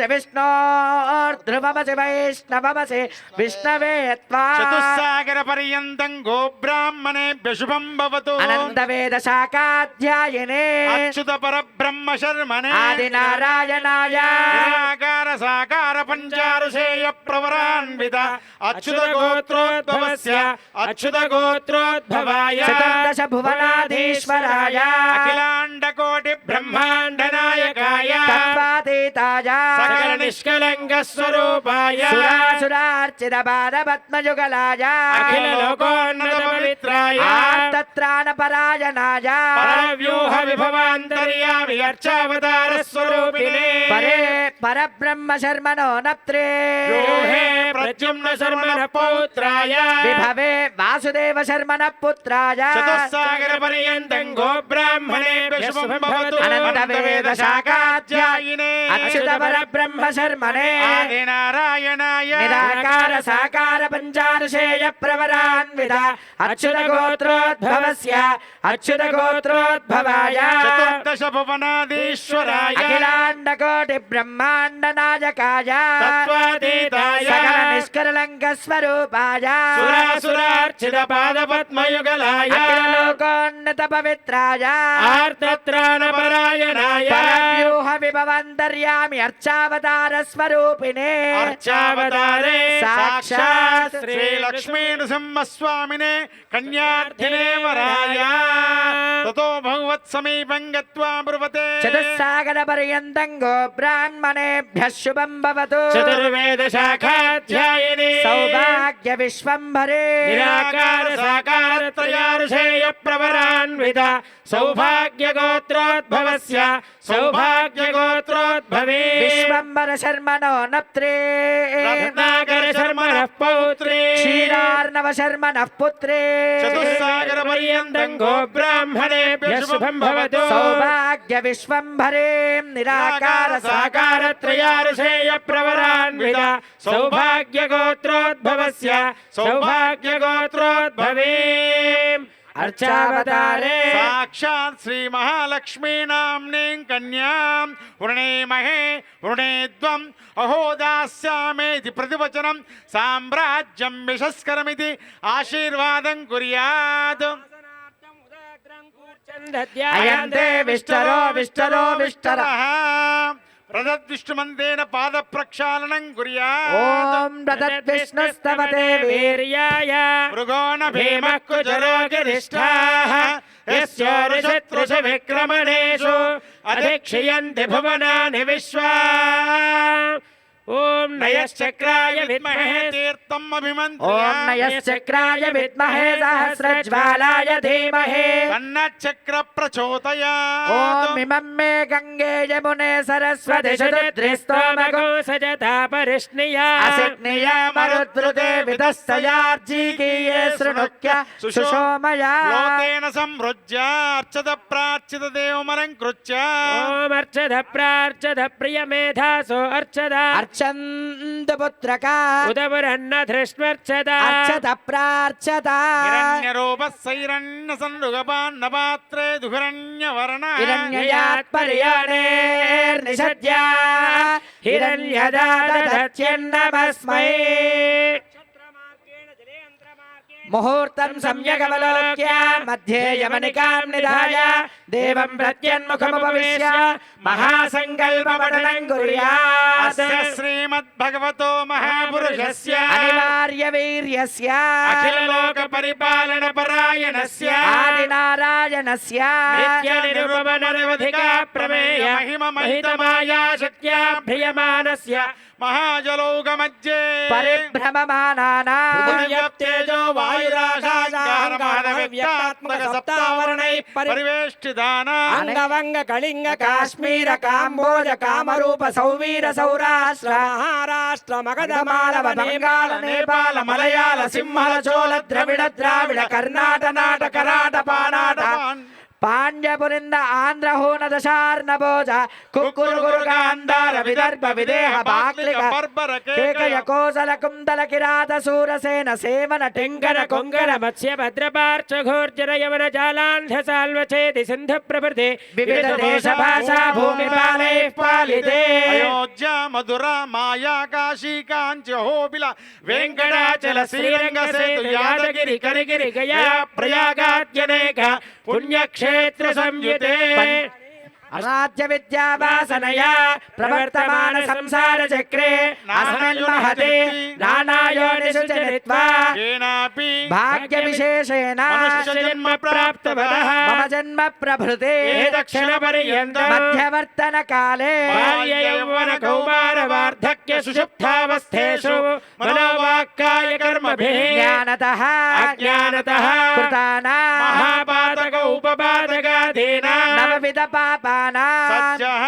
विष्णोर्ध्रुवमसि वैष्णवमसि विष्णवे त्वा चतुस्सागर पर्यन्तं गोब्राह्मणेभ्यः शुभं भवतु अनन्तवेदशाखाध्यायिने अच्युत परब्रह्म शर्मणे आदिनारायणाय निराकार साकार पंचारुषेय प्रवरान्वित अच्युत गोत्रोद्भवस्य अच्युत गोत्रोद्भवाय चतुर्दश भुवनाधीश्वराय अखिलांड कोटि ब्रह्मांड नायकाय तत्त्वातीताय सकल निष्कलंक स्वरूपाय सुरासुरार्चित बालपद्मयुगलाय अखिल लोकोन्नत पवित्राय तत्राणपरायणाय परव्यूह विभवान्तर्यामि अर्चावतार स्वरूपिणे परे परब्रह्म शर्मणो नप्त्रे योहे प्रद्युम्न शर्मणः पौत्राय विभवे वासुदेव शर्मणः पुत्राय चतुस्सागर पर्यन्तं गोब्राह्मणेभ्यः शुभं भवतु अनन्तवेदशाखाध्यायिने अच्युत परब्रह्म शर्मणे आदिनारायणाय निराकार साकार पंचार्षेय प्रवरान्वित अच्युत गोत्रोद्भवस्य अच्युत गोत्रोद्भवाय चतुर्दश भुवनाधीश्वराय अखिलांड कोटि ब्रह्मांड नायकाय तत्त्वातीताय सकल निष्कलंक स्वरूपाय सुरासुरार्चित पादपद्मयुगलाय अखिल लोकोन्नत पवित्राय आर्तत्राणपरायणाय परव्यूह विभवान्तर्यामि अर्चावतार स्वरूपिणे अर्चावतारे साक्षात् श्री लक्ष्मी नृसिंहस्वामिने कन्यार्थिने वराय ततो भगवत् समीपं गत्वा ब्रुवते चतुस्सागर पर्यन्तं गो ब्राह्मणेभ्यः शुभं भवतु चतुर्वेद शाखाध्यायिने सौभाग्य विश्वंभरे निराकार साकार त्रयार्षेय प्रवरान्वित सौभाग्य गोत्रोद्भवस्य सौभाग्य गोत्रोद्भवे विश्वंभर शर्मणो नप्त्रे रत्नाकर शर्मणः पौत्रे क्षीरार्णव शर्मणः पुत्रे चतुस्सागर पर्यन्तं गोब्राह्मणेभ्यः शुभं भवतु सौभाग्य विश्वंभरे निराकार साकार त्रयार्षेय प्रवरान्वित सौभाग्य गोत्रोद्भवस्य सौभाग्य गोत्रोद्भवे अर्चावतारे साक्षात् श्री महालक्ष्मी नाम्नीं कन्यां वृणीमहे वृणेद्वम् अहो दास्यामेति प्रतिवचनं साम्राज्यं विशस्करमिति आशीर्वादं कुर्यात् अयन्ते विष्टरो विष्टरो विष्टरः प्रदद्विष्णुमन्तेन पादप्रक्षालनं कुर्यात् ॐ प्रदद्विष्णुस्तवते वीर्याय मृगोण भीमः कुजरो गिरिष्ठाः यस्योरुशत्रुष विक्रमणेषु अधिक्षयन्ति भुवनानि विश्वा ॐ नयश्चक्राय विद्महे तीर्थम् अभिमन्त्र्य ॐ नयश्चक्राय विद्महे सहस्रज्वालाय धीमहि तन्नच्चक्र प्रचोदयात् ॐ इमं मे गङ्गे यमुने सरस्वति शुद्धिस्तोमगो सजता परिष्णिया असिग्निया मरुद्रुते विदस्तयार्जीकीये शृणुक्य सुषोमया लोकेन संवृज्य अर्चत प्रार्चित देवमरं कृत्य ॐ अर्चद प्रार्चद प्रियमेधासो अर्चद अर्चन्द पुत्रका उदवरन्न धृष्मर्चद अर्चद प्रार्चद हिरण्यरूपः सैरण्य संरुगपान्नपात्रे दुहिरण्यवर्णः हिरण्ययात् पर्याणेर्निषद्य हिरण्यदादध्यन्नमस्मै मुहूर्तं सम्यगवलोक्य मध्ये यमनिकां निधाय देवं प्रत्यन्मुखमुपविश्य महासङ्कल्पपठनं कुर्यात् श्रीमद्भगवतो महापुरुषस्य अनिवार्यवीर्यस्य अखिललोकपरिपालनपरायणस्य आदिनारायणस्य नित्यनिरुपमनरवधिका प्रमेय महिममहितमाया शक्त्या ह्रियमानस्य महाजलौकमध्ये परिभ्रममानानां तेजो वायुराकाशव्यात्मक सप्तावर्णैः परिवेष्टितानां अंगवंग कलिंग काश्मीर काम्बोज कामरूप सौवीर सौराष्ट्र महाराष्ट्र मगध मालव बंगाल नेपाल मलयाल सिंहल चोल द्रविड़ कर्नाट नाट कराट पानाट పాండ్యపురింద ఆంధ్రహూన దశార్ణభోజ కుక్కురు గురు గాంధార విదర్భ విదేహ బాక్లిక కేకయ కోసల కుందల కిరాత శూరసేన సేమన టెంకన కొంకణ మత్స్య భద్రపార్చ ఘోర్జర యవన జాలాంధ సాల్వచేతి సింధు ప్రభృతి వివిధ దేశ భాషా భూమి పాలై పాలితే అయోధ్య మధుర మాయా కాశీ కాంచి హోబిల వెంకటాచల శ్రీరంగ సేతు యాదగిరి కరిగిరి గయా ప్రయాగాద్యనేక పుణ్యక్షేత్ర సంయుతే అనాద్య విద్యావాసనయా ప్రవర్తమాన సంసార చక్రే అస్మిన్ మహతే నానాయోనిషు చరిత్వా కేనాపి భాగ్య విశేషేణ మనుష్య జన్మ ప్రాప్తవతః మమ జన్మ ప్రభృతే ఏ దక్షిణ పర్యంతం మధ్యవర్తన కాలే బాల్య యౌవన కౌమార వార్ధక్య సుషుప్తావస్థేషు మనోవాక్కాయ కర్మభిః జ్ఞానతః అజ్ఞానతః కృతానా మహాపాతక ఉపపాతకాదీనా నవవిధ పాపానా సత్యః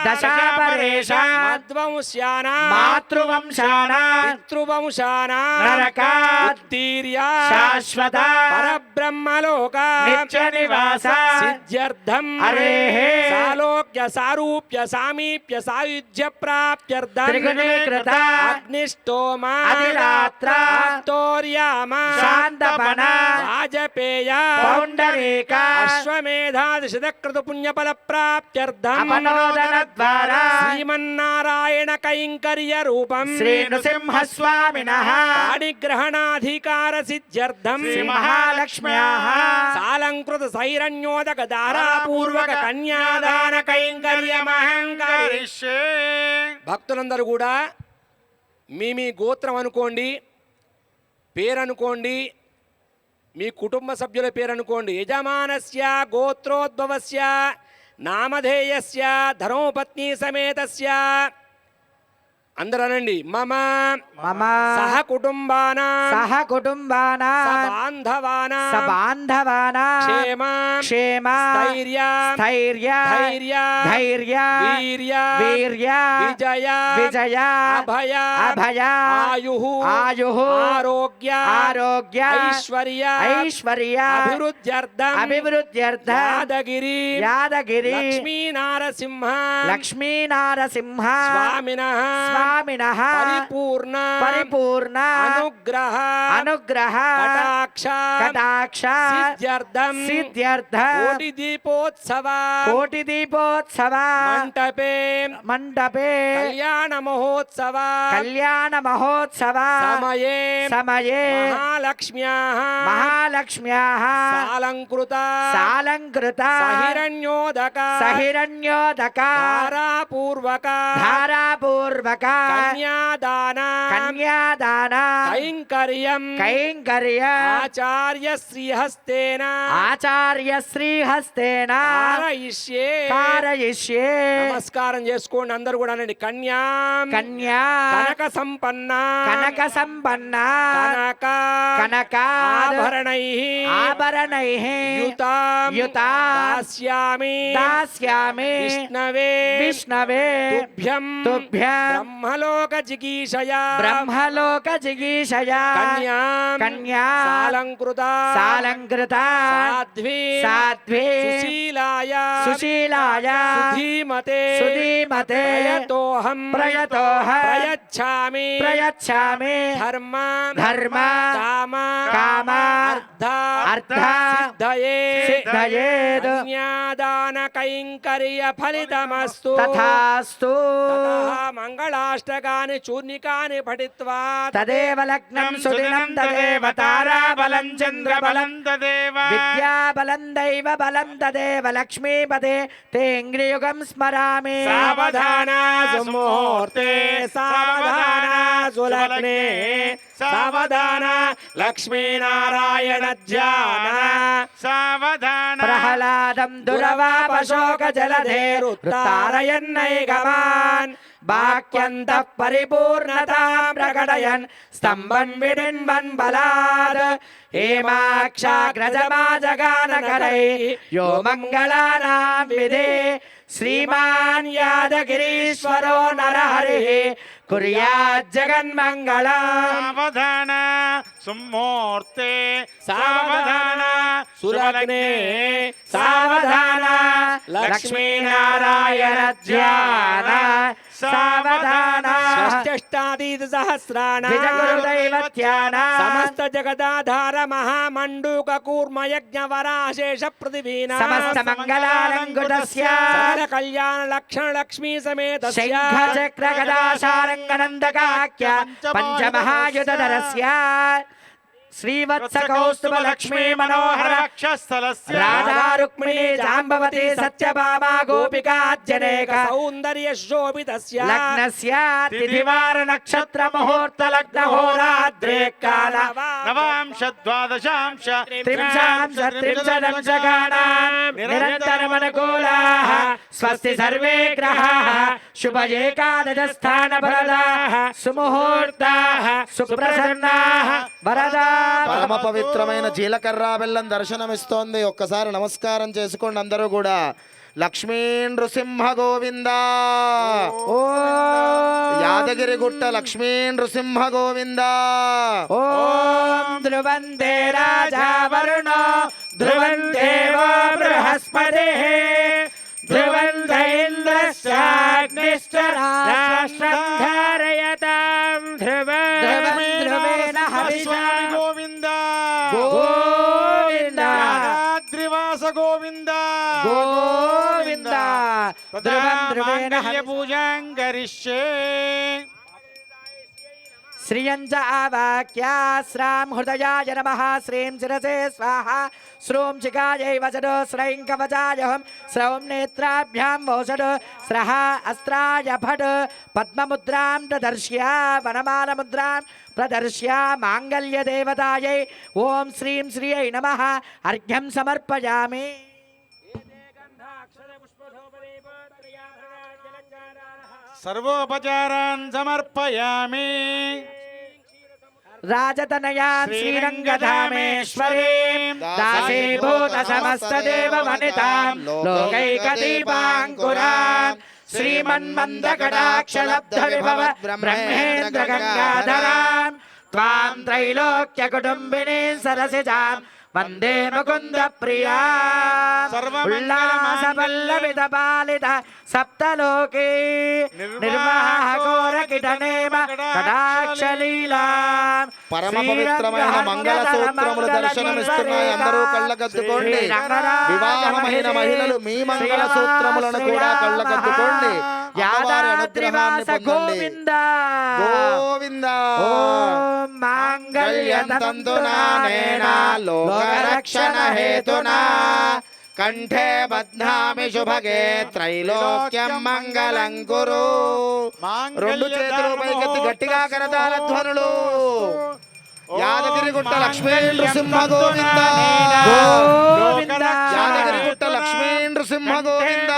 దశాపరేషా మధ్వంశానా మాతృవంశానా పితృవంశానా నరకాత్ ఉత్తీర్య శాశ్వత పరబ్రహ్మలోక నిత్య నివాస సిద్ధ్యర్థం హరేః సాలోక్య సారూప్య సామీప్య సాయుధ్య ప్రాప్త్యర్థం త్రిగుణీకృత అగ్నిష్టోమ అధిరాత్ర ఆత్తోర్యామ శాంతపన వాజపేయ పౌండరీక అశ్వమేధాదిశతకృత పుణ్యఫల ప్రాప్త్యర్థం అపనోదన ద్వారా శ్రీమన్నారాయణ కైంకర్య రూపం శ్రీ నృసింహ స్వామినః పాణిగ్రహణాధికార సిద్ధ్యర్థం శ్రీ మహాలక్ష్మ్యాః సాలంకృత సైరణ్యోదక దారాపూర్వక కన్యాదాన కైంకర్యమహంకరి కరిష్యే భక్తులందరూ కూడా మీ గోత్రం అనుకోండి, పేరు అనుకోండి, మీ కుటుంబ సభ్యుల పేరు అనుకోండి. యజమానస్య గోత్రోద్భవస్య నామధేయస్య ధర్మపత్ని సమేతస్య అందరూ అనండి. మమ మమ సహ కుటుంబానా సహ కుటుంబానా బాంధవానా సబాంధవానా క్షేమ క్షేమ స్థైర్య స్థైర్య ధైర్య ధైర్య వీర్య వీర్య విజయ విజయ అభయ అభయ ఆయుః ఆయుః ఆరోగ్య ఆరోగ్య ఐశ్వర్య ఐశ్వర్య అభివృద్ధ్యర్థం అభివృద్ధ్యర్థ యాదగిరి యాదగిరి లక్ష్మీ నారసింహ లక్ష్మీ నారసింహ స్వామినః స్వామినః పరిపూర్ణ పరిపూర్ణ అనుగ్రహ అనుగ్రహ కటాక్ష కటాక్ష సిద్ధ్యర్థం సిద్ధ్యర్థ కోటి దీపోత్సవ కోటి దీపోత్సవ మంటపే మండపే కళ్యాణ మహోత్సవ కళ్యాణ మహోత్సవ సమయే సమయే మహాలక్ష్మ్యాః మహాలక్ష్మ్యాః సాలంకృత సాలంకృత సహిరణ్యోదక సహిరణ్యోదక ధారాపూర్వక ధారాపూర్వక కన్యాదాన కన్యాదాన కైంకర్యం కైంకర్య ఆచార్య శ్రీహస్తేన ఆచార్య శ్రీహస్తేన కారయిష్యే. కారయిష్యే. నమస్కారం చేసుకోండి అందరూ కూడా అనండి. కన్యాం కన్యా కనక సంపన్న కనక సంపన్న కనక కనక ఆభరణైః ఆభరణైః యుతాం యుతాం దాస్యామి దాస్యామి విష్ణవే విష్ణవే తుభ్యం తుభ్యం బ్రహ్మలోక జిగీషయా బ్రహ్మలోక జిగీషయా కన్యాం కన్యా సాలంకృత సాలంకృత సాధ్వి సాధ్వి సుశీలాయ సుశీలాయ సుధీమతే సుధీమతే ప్రయతోహం ప్రయతోహం ప్రయచ్ఛామి ప్రయచ్ఛామి ధర్మ ధర్మ కామ కామ అర్థ అర్థ సిద్ధయే సిద్ధయేత్ కన్యాదాన కైంకర్య ఫలితమస్తు తథాస్తు తతః మంగళాష్టకాని చూర్ణికాని పఠిత్వా తదేవ లగ్నం సుదినం తదేవ తారాబలం చంద్రబలం తదేవ విద్యాబలం దైవ బలం తదేవ లక్ష్మీపదే తేంగ్రియుగం స్మరామి సావధాన సుముహూర్తే సావధాన సులగ్నే సావధాన లక్ష్మీనారాయణ ధ్యాన సావధాన ప్రహ్లాదం దురవాపశోక జలధేరుత్తారయన్నైకమాన్ వాక్యంత పరిపూర్ణతాం ప్రకటయన్ స్తంభన్ విడిన్వన్ బలాద్ హేమాక్షాగ్రజమాజగానకరై యో మంగళానాం విధే శ్రీమాన్ యాదగిరీశ్వరో నరహరి కుర్యాత్ జగన్మంగళం సావధాన సుముహూర్తే సావధాన సులగ్నే సావధాన లక్ష్మీనారాయణ ధ్యాన సావధాన షష్ఠాదీత సహస్రాణ ధ్యాన సమస్త జగదాధార మహామండూక కూర్మ యజ్ఞ వరాశేష పృథివీనా సమస్త మంగళాలంకుటస్య సకల కళ్యాణ లక్షణ లక్ష్మీ సమేత శంఖ చక్ర గదా శారంగనందకాఖ్య పంచమహాయుధరస్య శ్రీవత్స కౌస్తుభ లక్ష్మీ మనోహర వక్షస్థలస్య రాధా రుక్మిణీ జాంబవతి సత్యభామా గోపికా జనేక సౌందర్య శోభితస్య లగ్నస్య తిథివార నక్షత్ర ముహూర్త లగ్న హోరాద్రే కాల నవాంశ ద్వాదశాంశ త్రింశాంశ త్రింశదంశకానాం నిరంతరమనుకూలాః స్వస్తి సర్వే గ్రహాః శుభ ఏకాదశ స్థాన ఫలదాః సుముహూర్తాః సుప్రసన్నాః వరదా పరమ పవిత్రమైన జీలకర్ర బెల్లం దర్శనమిస్తోంది. ఒక్కసారి నమస్కారం చేసుకోండి అందరూ కూడా. లక్ష్మీ నృసింహ గోవింద, యాదగిరిగుట్ట లక్ష్మీ నృసింహ గోవింద. ఓం ధ్రువంతే రాజా వరుణో ధ్రువందేవో బృహస్పతిః ధ్రువంత ఇంద్రశ్చాగ్నిశ్చ రాష్ట్రం ధారయతాం ధ్రువేణ హవిషా గోవింద గోవింద యాదాద్రివాస గోవింద గోవింద ధ్రువేణ పూజాం కరిష్యే. శ్రియంచ ఆవాక్యా శ్రాం హృదయాయ నమః శ్రీం శిరసే స్వాహా శ్రూం శిఖాయై వసడో శ్రైం కవచాయహం శ్రౌం నేత్రాభ్యాం వోషడో స్రః అస్త్రాయ భట్ పద్మముద్రాం ప్రదర్శ్య వనమాల ముద్రాం ప్రదర్శ్య మాంగళ్య దేవతాయై ఓం శ్రీం శ్రీయై నమః అర్ఘ్యం సమర్పయామి. సర్వోపచారాన్ సమర్పయామి. రాజతనయాన్ శ్రీరంగధామేశ్వరీం దాసీభూత సమస్త దేవ వనితాం లోకైకదీపాంకురాం శ్రీమన్మందకటాక్షలబ్ధ విభవ బ్రహ్మేంద్ర గంగాధరాం త్వాం త్రైలోక్య కుటుంబినీ సరసిజాం వందే ముకుంద ప్రియా ఉల్లాస పల్లవిత పాలిత సప్తలోకే నిర్వాహకోర కిటనేమ కటాక్షలీలా. పరమ పవిత్రమైన మంగళ సూత్రములు దర్శనమిస్తున్నాయి. అందరూ కళ్ళకద్దుకోండి. వివాహమైన మహిళలు మీ మంగళ సూత్రములను కూడా కళ్ళకద్దుకోండి. అమ్మవారి అనుగ్రహాన్ని పొందండి. గోవింద గోవింద. ఓం మాంగళ్యం తంతునా నేనా లోకరక్షణ హేతునా కంఠే బధ్నామి శుభగే త్రైలోక్యం మంగళం కురు. రెండు చేతులు పైకెత్తి గట్టిగా కరతాళ ధ్వనులు. యాదగిరిగుట్ట లక్ష్మీ నృసింహ గోవింద గోవింద. యాదగిరిగుట్ట లక్ష్మీ నృసింహ గోవింద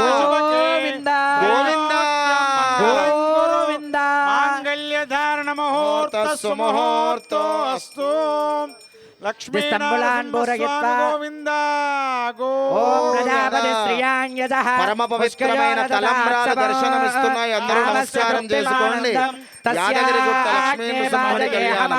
గోవింద గోవింద గోవింద. మాంగళ్య ధారణ ముహూర్త సుముహూర్తో అస్తు. దిస్తంబులాన్ పూరయిత్వా. గోవింద ఓం ప్రజాపతి శ్రియాణ్యజః పరమ పవిత్రమైన తలంబ్రాల దర్శనమిస్తున్నాయి. అందరూ నమస్కారం చేసుకోండి. యాదగిరిగుట్ట లక్ష్మీ నృసింహుని కళ్యాణం.